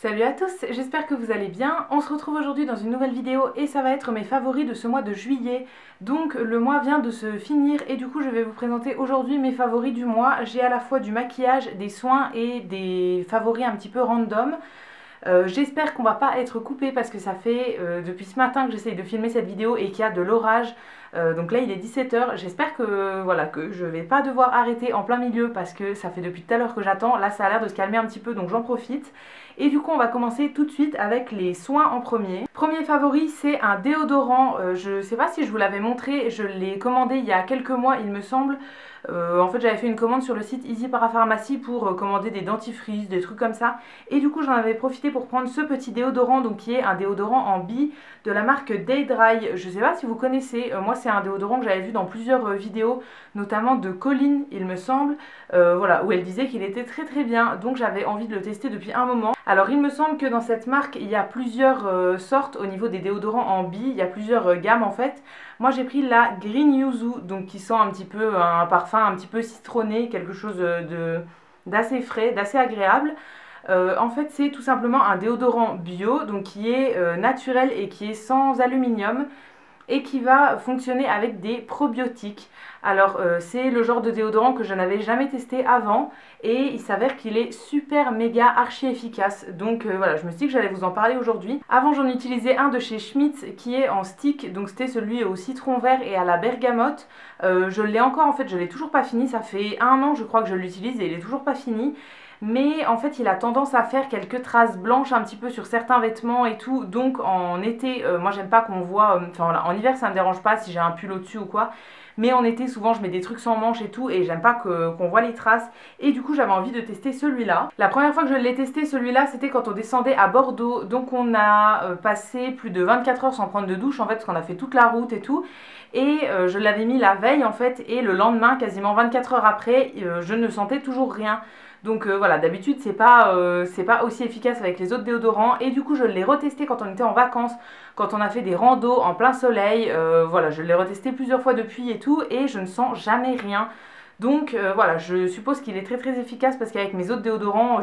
Salut à tous, j'espère que vous allez bien. On se retrouve aujourd'hui dans une nouvelle vidéo et ça va être mes favoris de ce mois de juillet. Donc le mois vient de se finir et du coup je vais vous présenter aujourd'hui mes favoris du mois. J'ai à la fois du maquillage, des soins et des favoris un petit peu random. J'espère qu'on va pas être coupé parce que ça fait depuis ce matin que j'essaye de filmer cette vidéo et qu'il y a de l'orage. Donc là il est 17 h, j'espère que voilà que je vais pas devoir arrêter en plein milieu parce que ça fait depuis tout à l'heure que j'attends. Là ça a l'air de se calmer un petit peu donc j'en profite. Et du coup on va commencer tout de suite avec les soins en premier. Premier favori c'est un déodorant, je sais pas si je vous l'avais montré, je l'ai commandé il y a quelques mois il me semble. En fait j'avais fait une commande sur le site Easy Parapharmacie pour commander des dentifrices, des trucs comme ça. Et du coup j'en avais profité pour prendre ce petit déodorant, donc qui est un déodorant en bille de la marque Day Dry. Je sais pas si vous connaissez, moi c'est un déodorant que j'avais vu dans plusieurs vidéos, notamment de Colline il me semble, voilà, où elle disait qu'il était très très bien, donc j'avais envie de le tester depuis un moment. Alors il me semble que dans cette marque il y a plusieurs sortes au niveau des déodorants en bille, il y a plusieurs gammes en fait. Moi j'ai pris la Green Yuzu, donc qui sent un petit peu un parfum un petit peu citronné, quelque chose d'assez frais, d'assez agréable. En fait c'est tout simplement un déodorant bio, donc qui est naturel et qui est sans aluminium et qui va fonctionner avec des probiotiques. Alors c'est le genre de déodorant que je n'avais jamais testé avant et il s'avère qu'il est super méga archi efficace. Donc voilà, je me suis dit que j'allais vous en parler aujourd'hui. Avant j'en utilisais un de chez Schmitz qui est en stick, donc c'était celui au citron vert et à la bergamote. Je l'ai encore en fait, je l'ai toujours pas fini, ça fait un an je crois que je l'utilise et il est toujours pas fini. Mais en fait il a tendance à faire quelques traces blanches un petit peu sur certains vêtements et tout, donc en été moi j'aime pas qu'on voit, enfin voilà, en hiver ça me dérange pas si j'ai un pull au dessus ou quoi, mais en été souvent je mets des trucs sans manches et tout et j'aime pas qu'on voit les traces, et du coup j'avais envie de tester celui-là. La première fois que je l'ai testé celui-là c'était quand on descendait à Bordeaux, donc on a passé plus de 24 heures sans prendre de douche en fait, parce qu'on a fait toute la route et tout. Et je l'avais mis la veille en fait, et le lendemain, quasiment 24 heures après, je ne sentais toujours rien. Donc voilà, d'habitude c'est pas aussi efficace avec les autres déodorants. Et du coup je l'ai retesté quand on était en vacances, quand on a fait des randos en plein soleil. Voilà, je l'ai retesté plusieurs fois depuis et tout, et je ne sens jamais rien. Donc voilà, je suppose qu'il est très très efficace parce qu'avec mes autres déodorants,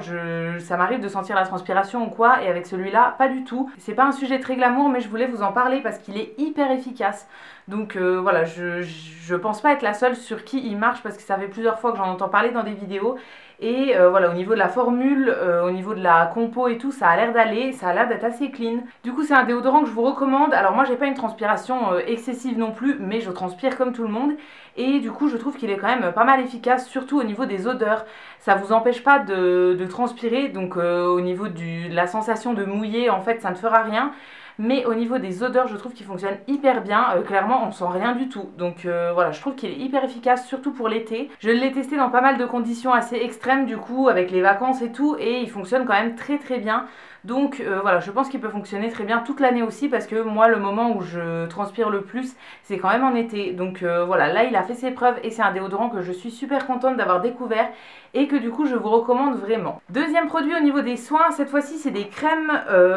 ça m'arrive de sentir la transpiration ou quoi, et avec celui-là, pas du tout. C'est pas un sujet très glamour, mais je voulais vous en parler parce qu'il est hyper efficace. Donc voilà, je pense pas être la seule sur qui il marche parce que ça fait plusieurs fois que j'en entends parler dans des vidéos. Et voilà, au niveau de la formule, au niveau de la compo et tout, ça a l'air d'aller, ça a l'air d'être assez clean. Du coup c'est un déodorant que je vous recommande. Alors moi j'ai pas une transpiration excessive non plus, mais je transpire comme tout le monde. Et du coup je trouve qu'il est quand même pas mal efficace, surtout au niveau des odeurs. Ça vous empêche pas de transpirer, donc au niveau de la sensation de mouiller en fait ça ne fera rien. Mais au niveau des odeurs je trouve qu'il fonctionne hyper bien, clairement on sent rien du tout. Donc voilà, je trouve qu'il est hyper efficace, surtout pour l'été. Je l'ai testé dans pas mal de conditions assez extrêmes du coup, avec les vacances et tout, et il fonctionne quand même très très bien. Donc voilà, je pense qu'il peut fonctionner très bien toute l'année aussi, parce que moi le moment où je transpire le plus c'est quand même en été. Donc voilà, là il a fait ses preuves et c'est un déodorant que je suis super contente d'avoir découvert et que du coup je vous recommande vraiment. Deuxième produit au niveau des soins, cette fois-ci c'est des crèmes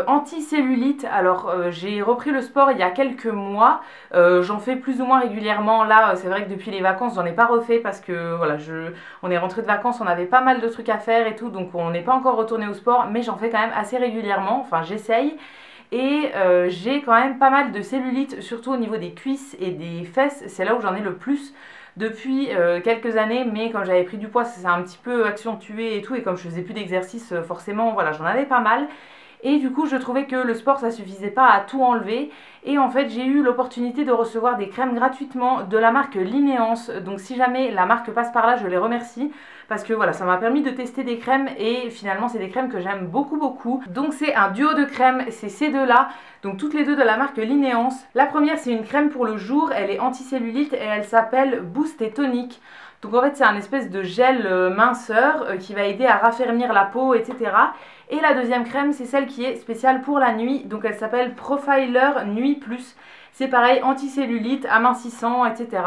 anti-cellulite. Alors j'ai repris le sport il y a quelques mois, j'en fais plus ou moins régulièrement. Là c'est vrai que depuis les vacances j'en ai pas refait parce que voilà, on est rentré de vacances, on avait pas mal de trucs à faire et tout, donc on n'est pas encore retourné au sport, mais j'en fais quand même assez régulièrement, enfin j'essaye. Et j'ai quand même pas mal de cellulite, surtout au niveau des cuisses et des fesses, c'est là où j'en ai le plus depuis quelques années, mais quand j'avais pris du poids ça s'est un petit peu accentué et tout, et comme je faisais plus d'exercice forcément voilà, j'en avais pas mal. Et du coup je trouvais que le sport ça suffisait pas à tout enlever, et en fait j'ai eu l'opportunité de recevoir des crèmes gratuitement de la marque Linéance. Donc si jamais la marque passe par là je les remercie, parce que voilà, ça m'a permis de tester des crèmes et finalement c'est des crèmes que j'aime beaucoup beaucoup. Donc c'est un duo de crèmes, c'est ces deux là, donc toutes les deux de la marque Linéance. La première c'est une crème pour le jour, elle est anti-cellulite et elle s'appelle Boost et Tonic. Donc en fait c'est un espèce de gel minceur qui va aider à raffermir la peau, etc. Et la deuxième crème c'est celle qui est spéciale pour la nuit, donc elle s'appelle Profiler Nuit Plus. C'est pareil, anti-cellulite, amincissant, etc.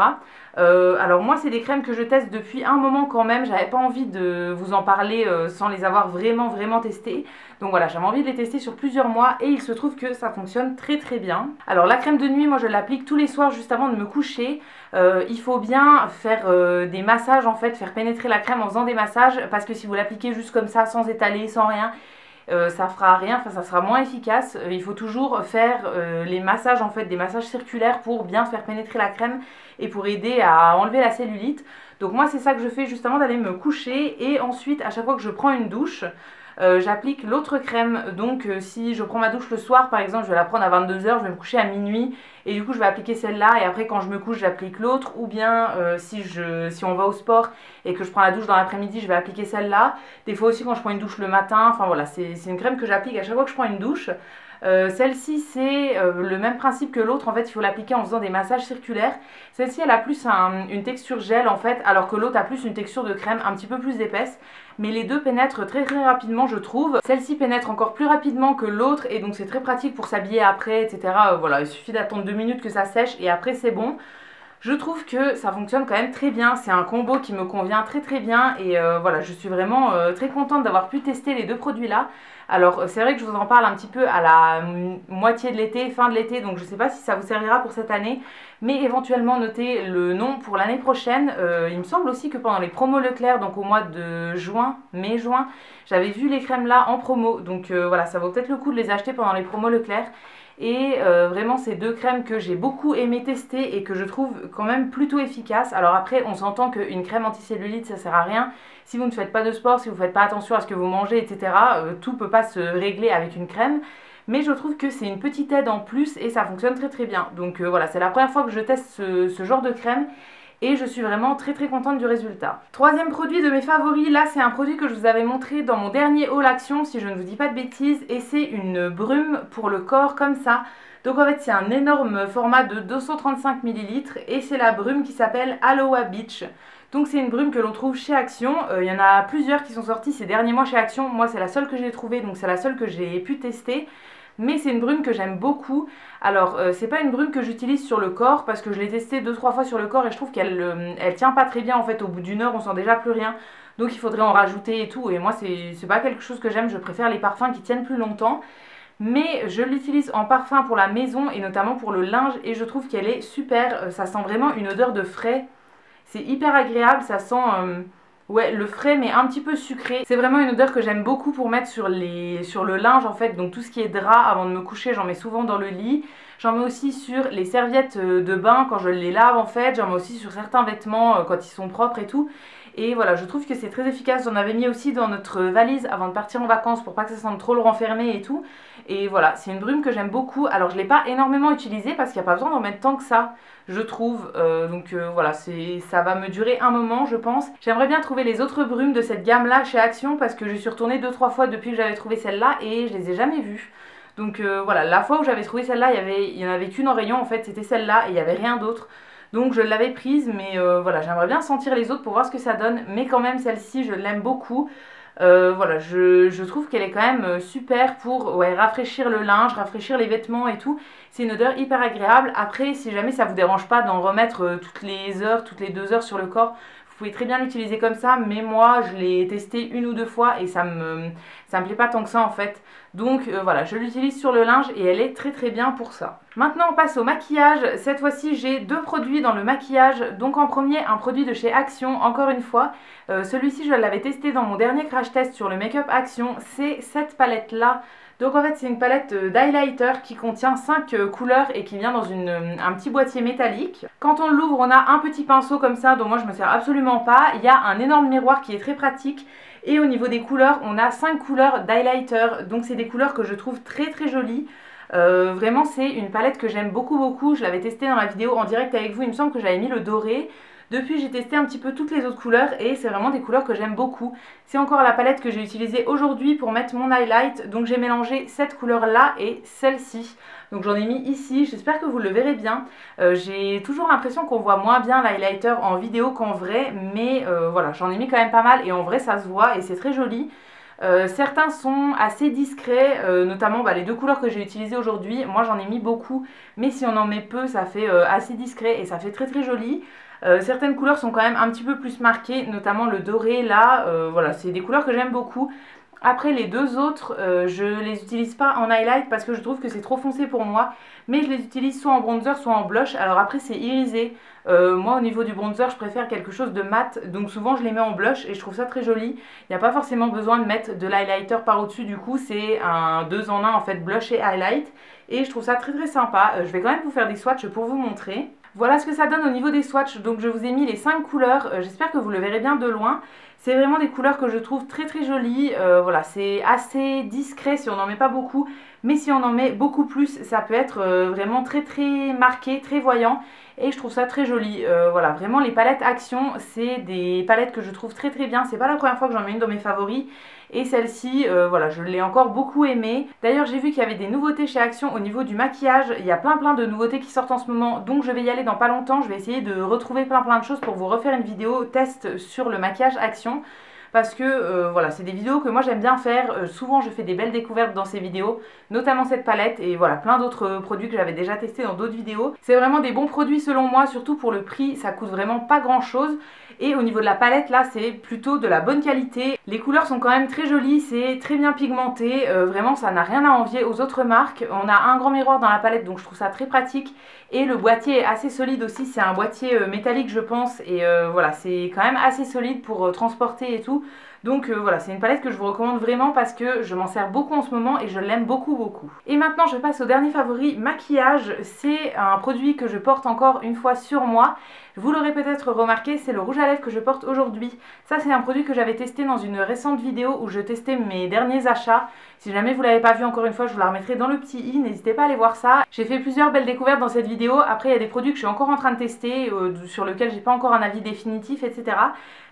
Alors moi c'est des crèmes que je teste depuis un moment quand même, j'avais pas envie de vous en parler sans les avoir vraiment testées. Donc voilà, j'avais envie de les tester sur plusieurs mois et il se trouve que ça fonctionne très très bien. Alors la crème de nuit, moi je l'applique tous les soirs juste avant de me coucher. Il faut bien faire des massages en fait, faire pénétrer la crème en faisant des massages, parce que si vous l'appliquez juste comme ça sans étaler, sans rien, ça fera rien, enfin ça sera moins efficace. Il faut toujours faire les massages en fait, des massages circulaires pour bien faire pénétrer la crème et pour aider à enlever la cellulite. Donc moi c'est ça que je fais juste avant d'aller me coucher, et ensuite à chaque fois que je prends une douche, j'applique l'autre crème. Donc si je prends ma douche le soir par exemple, je vais la prendre à 22 h, je vais me coucher à minuit et du coup je vais appliquer celle-là, et après quand je me couche j'applique l'autre. Ou bien si on va au sport et que je prends la douche dans l'après-midi, je vais appliquer celle-là. Des fois aussi quand je prends une douche le matin, enfin voilà, c'est une crème que j'applique à chaque fois que je prends une douche. Celle-ci c'est le même principe que l'autre, en fait il faut l'appliquer en faisant des massages circulaires. Celle-ci elle a plus une texture gel en fait, alors que l'autre a plus une texture de crème un petit peu plus épaisse. Mais les deux pénètrent très très rapidement je trouve. Celle-ci pénètre encore plus rapidement que l'autre, et donc c'est très pratique pour s'habiller après, etc. Voilà, il suffit d'attendre 2 minutes que ça sèche et après c'est bon. Je trouve que ça fonctionne quand même très bien, c'est un combo qui me convient très très bien, et voilà, je suis vraiment très contente d'avoir pu tester les deux produits là. Alors c'est vrai que je vous en parle un petit peu à la moitié de l'été, fin de l'été, donc je ne sais pas si ça vous servira pour cette année, mais éventuellement notez le nom pour l'année prochaine. Il me semble aussi que pendant les promos Leclerc, donc au mois de juin, mai-juin, j'avais vu les crèmes là en promo, donc voilà, ça vaut peut-être le coup de les acheter pendant les promos Leclerc. Et vraiment c'est deux crèmes que j'ai beaucoup aimé tester et que je trouve quand même plutôt efficaces. Alors après on s'entend qu'une crème anticellulite ça sert à rien si vous ne faites pas de sport, si vous ne faites pas attention à ce que vous mangez, etc. Tout peut pas se régler avec une crème. Mais je trouve que c'est une petite aide en plus et ça fonctionne très très bien. Donc voilà, c'est la première fois que je teste ce genre de crème. Et je suis vraiment très très contente du résultat. Troisième produit de mes favoris, là c'est un produit que je vous avais montré dans mon dernier haul action si je ne vous dis pas de bêtises, et c'est une brume pour le corps comme ça. Donc en fait c'est un énorme format de 235 ml et c'est la brume qui s'appelle Aloha Beach. Donc c'est une brume que l'on trouve chez Action, il y en a plusieurs qui sont sortis ces derniers mois chez Action, moi c'est la seule que j'ai trouvée, donc c'est la seule que j'ai pu tester. Mais c'est une brume que j'aime beaucoup. Alors c'est pas une brume que j'utilise sur le corps parce que je l'ai testée 2-3 fois sur le corps et je trouve qu'elle elle tient pas très bien en fait. Au bout d'une heure on sent déjà plus rien, donc il faudrait en rajouter et tout, et moi c'est pas quelque chose que j'aime, je préfère les parfums qui tiennent plus longtemps. Mais je l'utilise en parfum pour la maison et notamment pour le linge, et je trouve qu'elle est super. Ça sent vraiment une odeur de frais, c'est hyper agréable, ça sent... ouais, le frais mais un petit peu sucré. C'est vraiment une odeur que j'aime beaucoup pour mettre sur le linge en fait. Donc tout ce qui est drap avant de me coucher, j'en mets souvent dans le lit. J'en mets aussi sur les serviettes de bain quand je les lave en fait. J'en mets aussi sur certains vêtements quand ils sont propres et tout. Et voilà, je trouve que c'est très efficace. J'en avais mis aussi dans notre valise avant de partir en vacances pour pas que ça sente trop le renfermé et tout. Et voilà, c'est une brume que j'aime beaucoup. Alors je l'ai pas énormément utilisée parce qu'il n'y a pas besoin d'en mettre tant que ça, je trouve. Voilà, ça va me durer un moment je pense. J'aimerais bien trouver les autres brumes de cette gamme là chez Action parce que je suis retournée 2-3 fois depuis que j'avais trouvé celle-là et je les ai jamais vues. Donc voilà, la fois où j'avais trouvé celle-là, il y en avait qu'une en rayon en fait, c'était celle-là et il n'y avait rien d'autre. Donc je l'avais prise, mais voilà, j'aimerais bien sentir les autres pour voir ce que ça donne. Mais quand même celle-ci je l'aime beaucoup. Voilà, je trouve qu'elle est quand même super pour rafraîchir le linge, rafraîchir les vêtements et tout. C'est une odeur hyper agréable. Après, si jamais ça vous dérange pas d'en remettre toutes les heures, toutes les 2 heures sur le corps, vous pouvez très bien l'utiliser comme ça. Mais moi, je l'ai testé 1 ou 2 fois et ça me plaît pas tant que ça en fait. Donc voilà, je l'utilise sur le linge et elle est très très bien pour ça. Maintenant on passe au maquillage. Cette fois-ci j'ai 2 produits dans le maquillage. Donc en premier un produit de chez Action, encore une fois. Celui-ci je l'avais testé dans mon dernier crash test sur le Make-up Action. C'est cette palette là. Donc en fait c'est une palette d'highlighter qui contient 5 couleurs et qui vient dans un petit boîtier métallique. Quand on l'ouvre on a un petit pinceau comme ça dont moi je me sers absolument pas. Il y a un énorme miroir qui est très pratique. Et au niveau des couleurs, on a 5 couleurs d'highlighter, donc c'est des couleurs que je trouve très très jolies. Vraiment c'est une palette que j'aime beaucoup beaucoup, je l'avais testée dans la vidéo en direct avec vous, il me semble que j'avais mis le doré. Depuis j'ai testé un petit peu toutes les autres couleurs et c'est vraiment des couleurs que j'aime beaucoup. C'est encore la palette que j'ai utilisée aujourd'hui pour mettre mon highlight, donc j'ai mélangé cette couleur là et celle-ci. Donc j'en ai mis ici, j'espère que vous le verrez bien. J'ai toujours l'impression qu'on voit moins bien l'highlighter en vidéo qu'en vrai, mais voilà, j'en ai mis quand même pas mal et en vrai ça se voit et c'est très joli. Certains sont assez discrets, notamment les 2 couleurs que j'ai utilisées aujourd'hui. Moi j'en ai mis beaucoup, mais si on en met peu ça fait assez discret et ça fait très très joli. Certaines couleurs sont quand même un petit peu plus marquées, notamment le doré là, voilà, c'est des couleurs que j'aime beaucoup. Après les deux autres, je les utilise pas en highlight parce que je trouve que c'est trop foncé pour moi, mais je les utilise soit en bronzer soit en blush. Alors après c'est irisé, moi au niveau du bronzer je préfère quelque chose de mat, donc souvent je les mets en blush et je trouve ça très joli. Il n'y a pas forcément besoin de mettre de l'highlighter par au dessus, du coup c'est un 2 en 1 en fait, blush et highlight, et je trouve ça très très sympa. Je vais quand même vous faire des swatchs pour vous montrer. Voilà ce que ça donne au niveau des swatchs. Donc je vous ai mis les 5 couleurs, j'espère que vous le verrez bien de loin. C'est vraiment des couleurs que je trouve très très jolies. Voilà, c'est assez discret si on n'en met pas beaucoup, mais si on en met beaucoup plus, ça peut être vraiment très très marqué, très voyant, et je trouve ça très joli. Voilà, vraiment les palettes Action, c'est des palettes que je trouve très très bien. C'est pas la première fois que j'en mets une dans mes favoris, et celle-ci, voilà, je l'ai encore beaucoup aimée. D'ailleurs, j'ai vu qu'il y avait des nouveautés chez Action au niveau du maquillage. Il y a plein de nouveautés qui sortent en ce moment, donc je vais y aller dans pas longtemps. Je vais essayer de retrouver plein de choses pour vous refaire une vidéo test sur le maquillage Action. Parce que voilà, c'est des vidéos que moi j'aime bien faire. Souvent je fais des belles découvertes dans ces vidéos, notamment cette palette et voilà, plein d'autres produits que j'avais déjà testés dans d'autres vidéos. C'est vraiment des bons produits selon moi, surtout pour le prix, ça coûte vraiment pas grand chose. Et au niveau de la palette, là c'est plutôt de la bonne qualité. Les couleurs sont quand même très jolies, c'est très bien pigmenté, vraiment ça n'a rien à envier aux autres marques. On a un grand miroir dans la palette, donc je trouve ça très pratique. Et le boîtier est assez solide aussi, c'est un boîtier métallique je pense, et voilà, c'est quand même assez solide pour transporter et tout. Donc voilà, c'est une palette que je vous recommande vraiment parce que je m'en sers beaucoup en ce moment et je l'aime beaucoup. Et maintenant je passe au dernier favori, maquillage. C'est un produit que je porte encore une fois sur moi. Vous l'aurez peut-être remarqué, c'est le rouge à lèvres que je porte aujourd'hui. Ça c'est un produit que j'avais testé dans une récente vidéo où je testais mes derniers achats. Si jamais vous ne l'avez pas vu, encore une fois je vous la remettrai dans le petit i, n'hésitez pas à aller voir ça. J'ai fait plusieurs belles découvertes dans cette vidéo. Après il y a des produits que je suis encore en train de tester, sur lesquels j'ai pas encore un avis définitif, etc.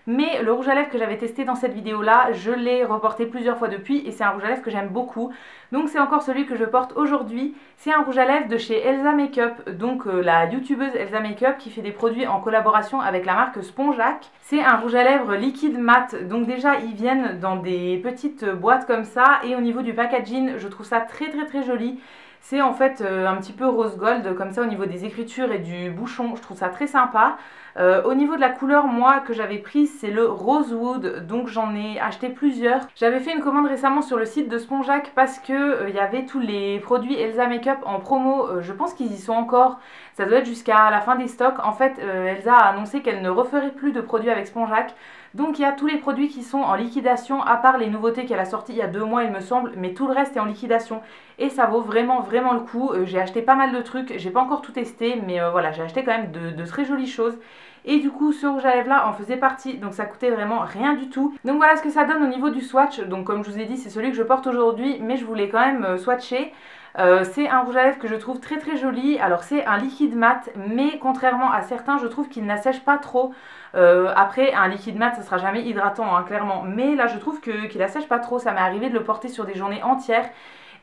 Mais le rouge à lèvres que j'avais testé dans cette vidéo là, je l'ai reporté plusieurs fois depuis et c'est un rouge à lèvres que j'aime beaucoup. Donc c'est encore celui que je porte aujourd'hui. C'est un rouge à lèvres de chez Elsa Makeup, donc la youtubeuse Elsa Makeup qui fait des produits en collaboration avec la marque Spongeac. C'est un rouge à lèvres liquide mat, donc déjà ils viennent dans des petites boîtes comme ça, et au niveau du packaging je trouve ça très joli. C'est en fait un petit peu rose gold comme ça au niveau des écritures et du bouchon, je trouve ça très sympa. Au niveau de la couleur, moi que j'avais prise c'est le Rosewood, donc j'en ai acheté plusieurs. J'avais fait une commande récemment sur le site de Spongeac parce que il y avait tous les produits Elsa Makeup en promo, je pense qu'ils y sont encore, ça doit être jusqu'à la fin des stocks. En fait Elsa a annoncé qu'elle ne referait plus de produits avec Spongeac. Donc il y a tous les produits qui sont en liquidation, à part les nouveautés qu'elle a sorties il y a 2 mois il me semble, mais tout le reste est en liquidation et ça vaut vraiment le coup. J'ai acheté pas mal de trucs, j'ai pas encore tout testé, mais voilà, j'ai acheté quand même de très jolies choses. Et du coup ce rouge à lèvres là en faisait partie, donc ça coûtait vraiment rien du tout. Donc voilà ce que ça donne au niveau du swatch. Donc comme je vous ai dit c'est celui que je porte aujourd'hui, mais je voulais quand même swatcher. C'est un rouge à lèvres que je trouve très joli. Alors c'est un liquide mat, mais contrairement à certains je trouve qu'il n'assèche pas trop. Après un liquide mat ça sera jamais hydratant hein, clairement, mais là je trouve qu'il assèche pas trop. Ça m'est arrivé de le porter sur des journées entières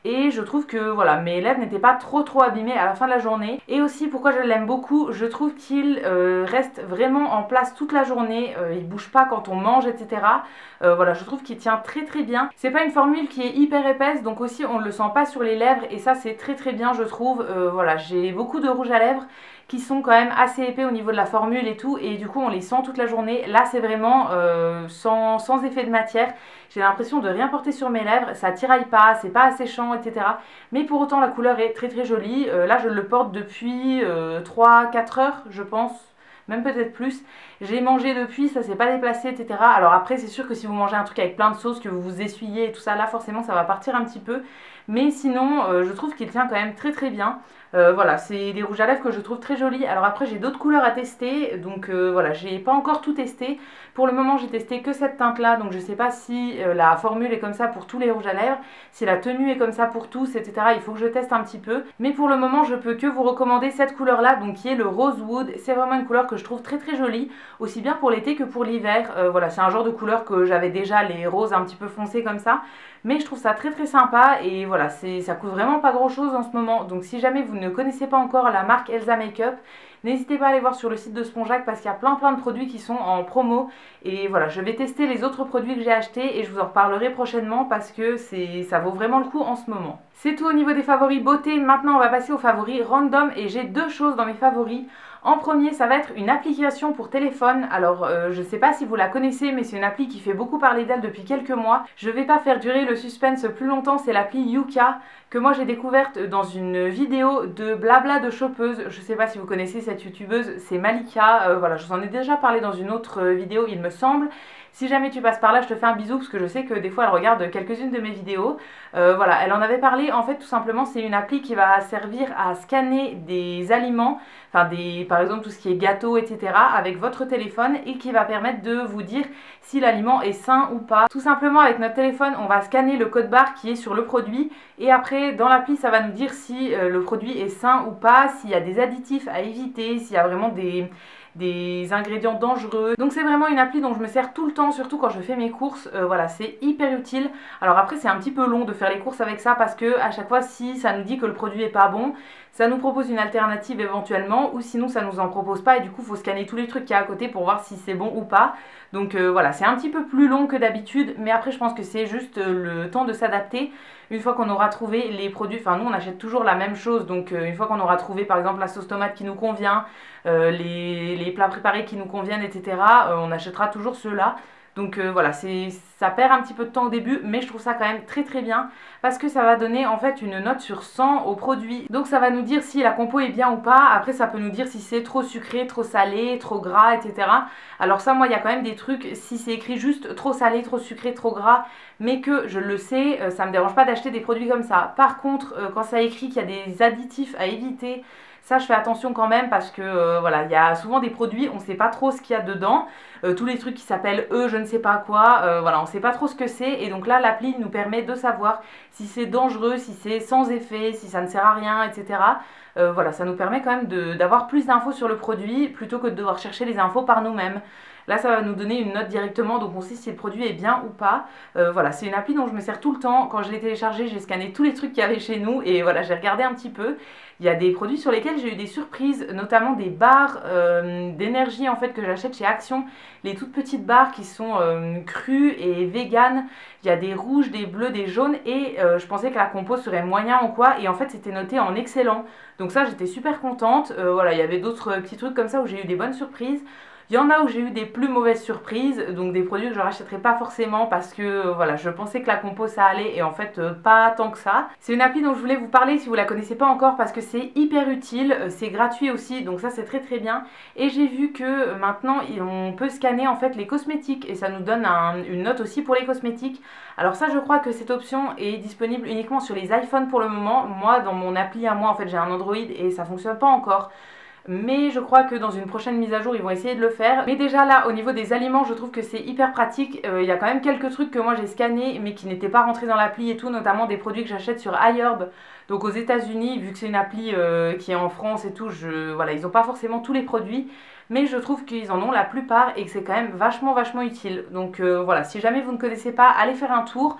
et je trouve que voilà, mes lèvres n'étaient pas trop abîmées à la fin de la journée. Et aussi pourquoi je l'aime beaucoup, je trouve qu'il reste vraiment en place toute la journée, il bouge pas quand on mange, etc. Voilà, je trouve qu'il tient très bien. C'est pas une formule qui est hyper épaisse, donc aussi on ne le sent pas sur les lèvres et ça c'est très bien je trouve. Voilà, j'ai beaucoup de rouge à lèvres qui sont quand même assez épais au niveau de la formule et tout, et du coup on les sent toute la journée. Là c'est vraiment sans effet de matière, j'ai l'impression de rien porter sur mes lèvres, ça tiraille pas, c'est pas asséchant, etc. Mais pour autant la couleur est très jolie. Là je le porte depuis 3-4 heures je pense, même peut-être plus. J'ai mangé depuis, ça s'est pas déplacé, etc. Alors après c'est sûr que si vous mangez un truc avec plein de sauce, que vous vous essuyez et tout ça, là forcément ça va partir un petit peu. Mais sinon je trouve qu'il tient quand même très bien. Voilà, c'est des rouges à lèvres que je trouve très jolis. Alors après j'ai d'autres couleurs à tester, donc voilà, j'ai pas encore tout testé. Pour le moment j'ai testé que cette teinte là, donc je sais pas si la formule est comme ça pour tous les rouges à lèvres, si la tenue est comme ça pour tous, etc. Il faut que je teste un petit peu, mais pour le moment je peux que vous recommander cette couleur là, donc qui est le Rosewood. C'est vraiment une couleur que je trouve très jolie, aussi bien pour l'été que pour l'hiver. Voilà, c'est un genre de couleur que j'avais déjà, les roses un petit peu foncés comme ça, mais je trouve ça très sympa. Et voilà, ça coûte vraiment pas grand chose en ce moment, donc si jamais vous ne connaissez pas encore la marque Elsa Makeup, N'hésitez pas à aller voir sur le site de Spongeac parce qu'il y a plein de produits qui sont en promo. Et voilà, je vais tester les autres produits que j'ai achetés et je vous en reparlerai prochainement parce que ça vaut vraiment le coup en ce moment. C'est tout au niveau des favoris beauté. Maintenant on va passer aux favoris random et j'ai deux choses dans mes favoris. En premier, ça va être une application pour téléphone. Alors, je sais pas si vous la connaissez, mais c'est une appli qui fait beaucoup parler d'elle depuis quelques mois. Je vais pas faire durer le suspense plus longtemps, c'est l'appli Yuka, que moi j'ai découverte dans une vidéo de blabla de chopeuse. Je sais pas si vous connaissez cette youtubeuse, c'est Malika. Voilà, je vous en ai déjà parlé dans une autre vidéo, il me semble. Si jamais tu passes par là, je te fais un bisou parce que je sais que des fois elle regarde quelques-unes de mes vidéos. Voilà, elle en avait parlé. En fait, tout simplement, c'est une appli qui va servir à scanner des aliments, enfin par exemple tout ce qui est gâteau, etc. avec votre téléphone et qui va permettre de vous dire si l'aliment est sain ou pas. Tout simplement, avec notre téléphone, on va scanner le code barre qui est sur le produit et après, dans l'appli, ça va nous dire si le produit est sain ou pas, s'il y a des additifs à éviter, s'il y a vraiment des ingrédients dangereux. Donc c'est vraiment une appli dont je me sers tout le temps, surtout quand je fais mes courses. Voilà, c'est hyper utile. Alors après c'est un petit peu long de faire les courses avec ça parce que à chaque fois si ça nous dit que le produit est pas bon, ça nous propose une alternative éventuellement ou sinon ça nous en propose pas et du coup il faut scanner tous les trucs qu'il y a à côté pour voir si c'est bon ou pas. Donc voilà, c'est un petit peu plus long que d'habitude mais après je pense que c'est juste le temps de s'adapter. Une fois qu'on aura trouvé les produits, enfin nous on achète toujours la même chose, donc une fois qu'on aura trouvé par exemple la sauce tomate qui nous convient, les plats préparés qui nous conviennent, etc., on achètera toujours ceux-là. Donc voilà, ça perd un petit peu de temps au début, mais je trouve ça quand même très bien parce que ça va donner en fait une note sur 100 au produit. Donc ça va nous dire si la compo est bien ou pas. Après ça peut nous dire si c'est trop sucré, trop salé, trop gras, etc. Alors ça, moi il y a quand même des trucs, si c'est écrit juste trop salé, trop sucré, trop gras, mais que je le sais, ça me dérange pas d'acheter des produits comme ça. Par contre, quand ça écrit qu'il y a des additifs à éviter, ça je fais attention quand même parce que voilà, il y a souvent des produits, on ne sait pas trop ce qu'il y a dedans. Tous les trucs qui s'appellent je ne sais pas quoi, voilà, on ne sait pas trop ce que c'est. Et donc là l'appli nous permet de savoir si c'est dangereux, si c'est sans effet, si ça ne sert à rien, etc. Voilà, ça nous permet quand même d'avoir plus d'infos sur le produit plutôt que de devoir chercher les infos par nous-mêmes. Là, ça va nous donner une note directement, donc on sait si le produit est bien ou pas. Voilà, c'est une appli dont je me sers tout le temps. Quand je l'ai téléchargée, j'ai scanné tous les trucs qu'il y avait chez nous et voilà, j'ai regardé un petit peu. Il y a des produits sur lesquels j'ai eu des surprises, notamment des barres d'énergie en fait que j'achète chez Action. Les toutes petites barres qui sont crues et véganes. Il y a des rouges, des bleus, des jaunes et je pensais que la compo serait moyen ou quoi. Et en fait, c'était noté en excellent. Donc ça, j'étais super contente. Voilà, il y avait d'autres petits trucs comme ça où j'ai eu des bonnes surprises. Il y en a où j'ai eu des plus mauvaises surprises, donc des produits que je ne rachèterai pas forcément parce que voilà, je pensais que la compo ça allait et en fait pas tant que ça. C'est une appli dont je voulais vous parler si vous la connaissez pas encore parce que c'est hyper utile, c'est gratuit aussi, donc ça c'est très bien. Et j'ai vu que maintenant on peut scanner en fait les cosmétiques et ça nous donne une note aussi pour les cosmétiques. Alors ça je crois que cette option est disponible uniquement sur les iPhones pour le moment. Moi dans mon appli à moi en fait j'ai un Android et ça fonctionne pas encore. Mais je crois que dans une prochaine mise à jour ils vont essayer de le faire. Mais déjà là au niveau des aliments je trouve que c'est hyper pratique. Il y a quand même quelques trucs que moi j'ai scannés mais qui n'étaient pas rentrés dans l'appli et tout, notamment des produits que j'achète sur iHerb. Donc aux États-Unis, vu que c'est une appli qui est en France et tout, voilà, ils n'ont pas forcément tous les produits. Mais je trouve qu'ils en ont la plupart et que c'est quand même vachement utile. Donc voilà, si jamais vous ne connaissez pas, allez faire un tour.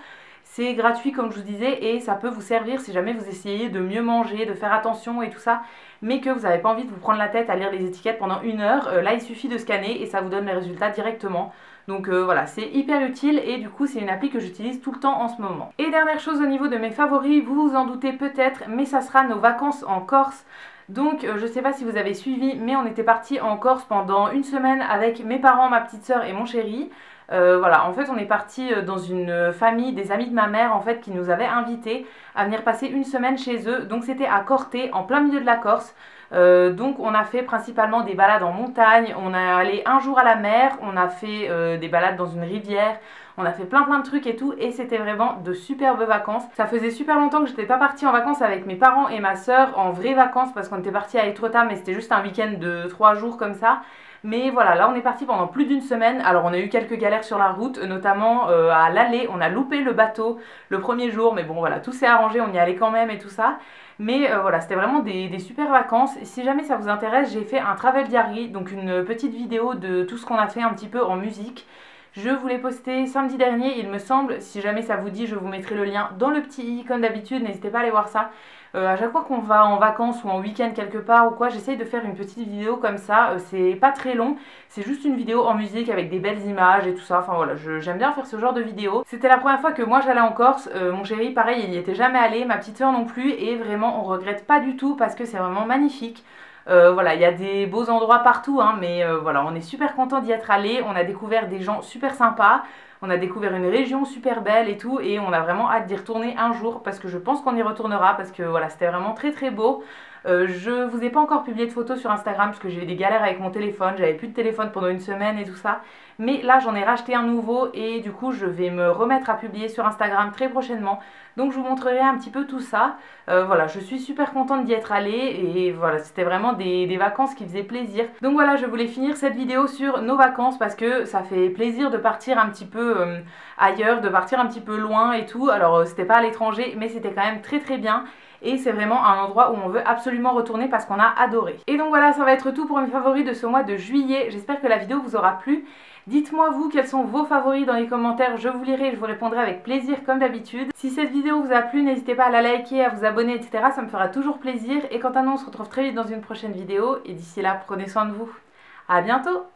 C'est gratuit comme je vous disais et ça peut vous servir si jamais vous essayez de mieux manger, de faire attention et tout ça, mais que vous n'avez pas envie de vous prendre la tête à lire les étiquettes pendant 1 heure. Là il suffit de scanner et ça vous donne les résultats directement. Donc voilà, c'est hyper utile et du coup c'est une appli que j'utilise tout le temps en ce moment. Et dernière chose au niveau de mes favoris, vous vous en doutez peut-être, mais ça sera nos vacances en Corse. Donc je sais pas si vous avez suivi, mais on était parti en Corse pendant une semaine avec mes parents, ma petite soeur et mon chéri. Voilà, en fait on est parti dans une famille, des amis de ma mère en fait qui nous avaient invités à venir passer une semaine chez eux. Donc c'était à Corté, en plein milieu de la Corse. Donc on a fait principalement des balades en montagne, on est allé un jour à la mer, on a fait des balades dans une rivière, on a fait plein de trucs et tout et c'était vraiment de superbes vacances. Ça faisait super longtemps que j'étais pas partie en vacances avec mes parents et ma soeur en vraies vacances parce qu'on était parti à Etretat mais c'était juste un week-end de 3 jours comme ça. Mais voilà, là on est parti pendant plus d'une semaine. Alors on a eu quelques galères sur la route, notamment à l'aller, on a loupé le bateau le premier jour, mais bon voilà, tout s'est arrangé, on y allait quand même et tout ça. Mais voilà, c'était vraiment des super vacances. Si jamais ça vous intéresse, j'ai fait un travel diary, donc une petite vidéo de tout ce qu'on a fait un petit peu en musique. Je vous l'ai posté samedi dernier, il me semble. Si jamais ça vous dit, je vous mettrai le lien dans le petit i comme d'habitude, n'hésitez pas à aller voir ça. À chaque fois qu'on va en vacances ou en week-end quelque part ou quoi, j'essaye de faire une petite vidéo comme ça. C'est pas très long, c'est juste une vidéo en musique avec des belles images et tout ça. Enfin voilà, j'aime bien faire ce genre de vidéo. C'était la première fois que moi j'allais en Corse. Mon chéri, pareil, il n'y était jamais allé, ma petite soeur non plus. Et vraiment, on regrette pas du tout parce que c'est vraiment magnifique. Voilà, il y a des beaux endroits partout, hein, mais voilà, on est super content d'y être allé. On a découvert des gens super sympas. On a découvert une région super belle et tout, et on a vraiment hâte d'y retourner un jour parce que je pense qu'on y retournera parce que voilà, c'était vraiment très très beau. Je vous ai pas encore publié de photos sur Instagram parce que j'ai eu des galères avec mon téléphone, j'avais plus de téléphone pendant une semaine et tout ça. Mais là j'en ai racheté un nouveau et du coup je vais me remettre à publier sur Instagram très prochainement. Donc je vous montrerai un petit peu tout ça. Voilà, je suis super contente d'y être allée et voilà, c'était vraiment des vacances qui faisaient plaisir. Donc voilà, je voulais finir cette vidéo sur nos vacances parce que ça fait plaisir de partir un petit peu ailleurs, de partir un petit peu loin et tout. Alors c'était pas à l'étranger mais c'était quand même très très bien. Et c'est vraiment un endroit où on veut absolument retourner parce qu'on a adoré. Et donc voilà, ça va être tout pour mes favoris de ce mois de juillet. J'espère que la vidéo vous aura plu. Dites-moi vous quels sont vos favoris dans les commentaires, je vous lirai et je vous répondrai avec plaisir comme d'habitude. Si cette vidéo vous a plu, n'hésitez pas à la liker, à vous abonner, etc. Ça me fera toujours plaisir. Et quant à nous, on se retrouve très vite dans une prochaine vidéo. Et d'ici là, prenez soin de vous. À bientôt!